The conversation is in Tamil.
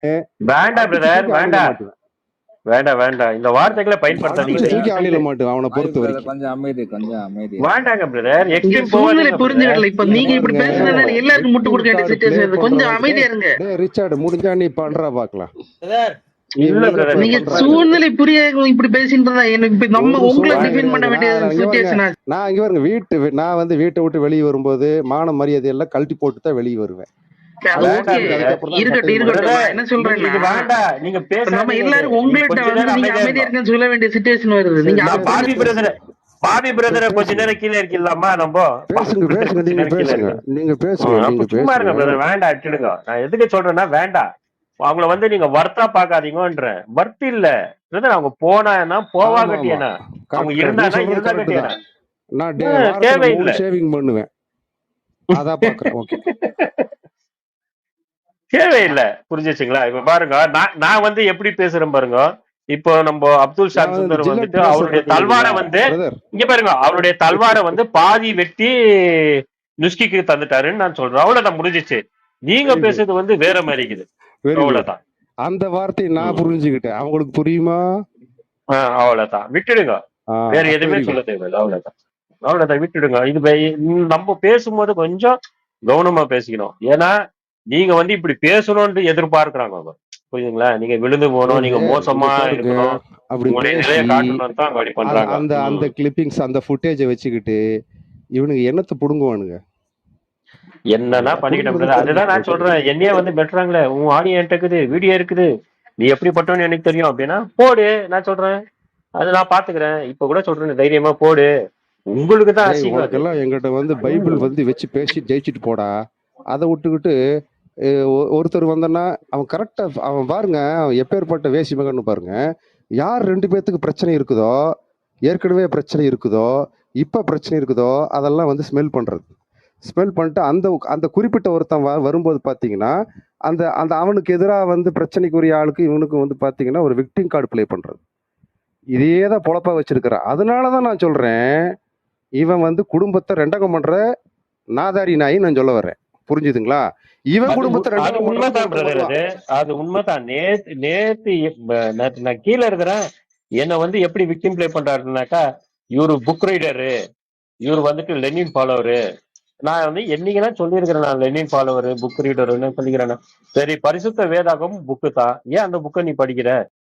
வேண்டாம் அடிச்சு பிரதர், தூக்கி ஆணில வேண்டாம் மாட்டுவேன். வேண்டாம் இந்த வார்த்தைகளை பயன்படுத்தாதீங்க அடிச்சு தயவு தூக்கி ஆணில செய்து. மாட்டுவேன் அவனை அமைதி பொறுத்த பிரதர், வரைக்கும். கொஞ்சம் அமைதி, கொஞ்சம் அமைதி. வேண்டாங்க பிரதர், இங்க எக்ஸ்ட்ரீம் சூழ்நிலை போகாதீங்க பிரதர். புரிஞ்சுக்கல. இப்ப இங்க நீங்க இப்படி பாருங்க, பேசுறதுனால எல்லாருக்கும் முட்டு விக்டிம் கொடுக்க வேண்டிய கார்டு பிளே சுச்சுவேஷன் இருக்கு. கொஞ்சம் பண்றவனுக்கு அமைதியா இருங்க. ரிச்சார்டு முடிஞ்சா நீ பண்றா பாக்கலாம். நீ இல்ல முடிஞ்சா பிரதர், நீங்க பண்றா. சூழ்நிலை புரிய இப்படி பேசிட்டு இருந்தா எனக்கு இப்ப நம்ம ஒரு உங்களை சூழ்நிலை டிஃபைன் பண்ண கிடையாது. வேண்டிய இங்க பாருங்க, சுச்சுவேஷன். நான் இங்க பாருங்க நான் வந்து வீட்டை விட்டு வெளியே வரும்போது மான மரியாதை எல்லாம் கழட்டி போட்டு தான் வெளியே வருவேன். அது வேண்டாம் ஓகே, பிரதர். அதுக்கப்புறம் தான் இருக்கட்டும் சட்டையும் இருக்கட்டும். மாட்டுவேன். நான் என்ன நீங்க சொல்றேன்னா, இது வேண்டாம், நீங்க இப்ப நம்ம பேசாதீங்க. எல்லாரும் நீங்க உங்கள்கிட்ட கொஞ்ச வந்து நேரம் நீங்க அமைதியா அமைதியா இருங்க. இருக்குன்னு சொல்ல வேண்டிய சுச்சுவேஷன் வருது. நீங்க நான் அப்படி பாபி பிரதர், பாபி பிரதரை கொஞ்ச பேசுங்க நேரம் கீழே இருக்கலாமா? நம்ம பேசுங்க பேசுங்க, நீங்க பேசுங்க, நீங்க பேசுங்க, அப்ப நீங்க சும்மா இருங்க பேசுங்க. பிரதர், வேண்டாம் விட்டுடுங்க. நான் எதுக்கு சொல்றேன்னா வேண்டாம், அவங்கள வந்து நீங்க வர்த்தா பாக்காதீங்கன்ற. வர்த்து இல்ல பிரதர், அவங்க போனா ஆமா போவாகட்டியனா, ஆமா, அவங்க கரெக்ட். நீ இருந்தானா சொல்றது இருந்தா கரெக்ட் கட்டியனா, தான். நான் வாரத்துல தேவையில்லை. 3 ஷேவிங் பண்ணுவேன். அதான் பாக்குறேன். ஓகே, தேவையில்லை. புரிஞ்சிச்சுங்களா? இப்ப பாருங்க, நான் வந்து எப்படி பேசுறேன் பாருங்க. இப்போ நம்ம அப்துல் நான் ஷான் வந்து சுந்தர் ஜில்லட் வந்துட்டு ரேசர் அவருடைய இருக்கு தல்வார இல்லைங்களா வந்து பிரதர்? இங்க பாருங்க, அவருடைய தல்வார வந்து பாதி வெட்டி நுஸ்கிக்கு தந்துட்டாருன்னு நான் சொல்றேன். அவ்வளவுதான், முடிஞ்சிச்சு. நீங்க வெரி குட், பேசுறது வந்து வேற மாதிரி இருக்குது. Very good. அவ்வளவுதான். அந்த வார்த்தையை நான் புரிஞ்சுக்கிட்டேன். அவங்களுக்கு புரியுமா? அவ்வளவுதான், விட்டுடுங்க. வேற எதுவுமே வெரி சொல்ல குட். தேவையில்லை. அவ்வளவுதான், அவ்வளவுதான், விட்டுடுங்க. இது நம்ம பேசும்போது கொஞ்சம் கவனமா பேசிக்கணும். ஏன்னா நீங்க வந்து இப்படி பேசணும்னு எதிர்பார்க்கிறாங்க அவங்க. புரியுதுங்களா? நீங்க விழுந்து போகணும், நீங்க மோசமா பாருங்க, இருக்கணும், அப்படி உங்களுடைய பேசி நிலையை காட்டணும் தான் அப்படி பண்றாங்க. அந்த அந்த கிளிப்பிங்ஸ், அந்த ஃபுட்டேஜை வச்சுக்கிட்டு இவனுக்கு என்னத்தை புடுங்குவானுங்க? என்னன்னா பண்ணிக்கிட்டேன். அதுதான் நான் சொல்றேன், என்னையே வந்து பெட்டுறாங்களே, உன் ஆடியோ என்கிட்ட இருக்குது, வீடியோ இருக்குது, நீ எப்படி பட்டோன்னு எனக்கு தெரியும் அப்படின்னா போடு. நான் சொல்றேன், அது நான் பாத்துக்கிறேன். இப்ப கூட சொல்றேன், தைரியமா போடு. உங்களுக்கு தான் அசிங்கம். உனக்கெல்லாம் எங்கிட்ட வந்து பைபிள் வந்து வச்சு பேசி ஜெயிச்சுட்டு போடா. அதை விட்டுக்கிட்டு ஒருத்தர் வந்தன்னா அவன் கரெக்டா அவன் பாருங்க, அவன் எப்பேற்பட்ட வேசி மகன்னு பாருங்க. யார் 2 பேர்த்துக்கு பிரச்சனை இருக்குதோ, ஏற்கனவே பிரச்சனை இருக்குதோ, இப்ப பிரச்சனை இருக்குதோ, அதெல்லாம் வந்து ஸ்மெல் பண்ணிட்டு அந்த அந்த குறிப்பிட்ட ஒருத்தன் வரும்போது பாத்தீங்கன்னா அந்த அந்த அவனுக்கு எதிராக வந்து பிரச்சனைக்குரிய ஆளுக்கு இவனுக்கு வந்து பாத்தீங்கன்னா ஒரு விக்டிம் கார்டு பிளே பண்றது. இதே தான் பொழப்பா வச்சிருக்கிறான். அதனாலதான் நான் சொல்றேன், இவன் வந்து குடும்பத்தை ரெண்டகம் பண்ற நாதாரி நாய் நான் சொல்ல வர்றேன். புரிஞ்சுதுங்களா? இவன் குடும்பத்தை அது உண்மைதான் பிரதர். அது உண்மைதான். நேத்து நான் கீழே இருக்கிறேன். என்ன வந்து எப்படி விக்டிம் பிளே பண்றாருனாக்கா, இவரு புக் ரைடரு, இவரு வந்துட்டு லெனின் ஃபாலோவரு. நான் வந்து என்னைக்குதான் சொல்லியிருக்கிறேன், நான் லெனின் ஃபாலோவரு புக் ரீடர்னு சொல்லிக்கிறேன். சரி, பரிசுத்த வேதாகம் புக்கு தான், ஏன் அந்த புக்கை நீ படிக்கிற?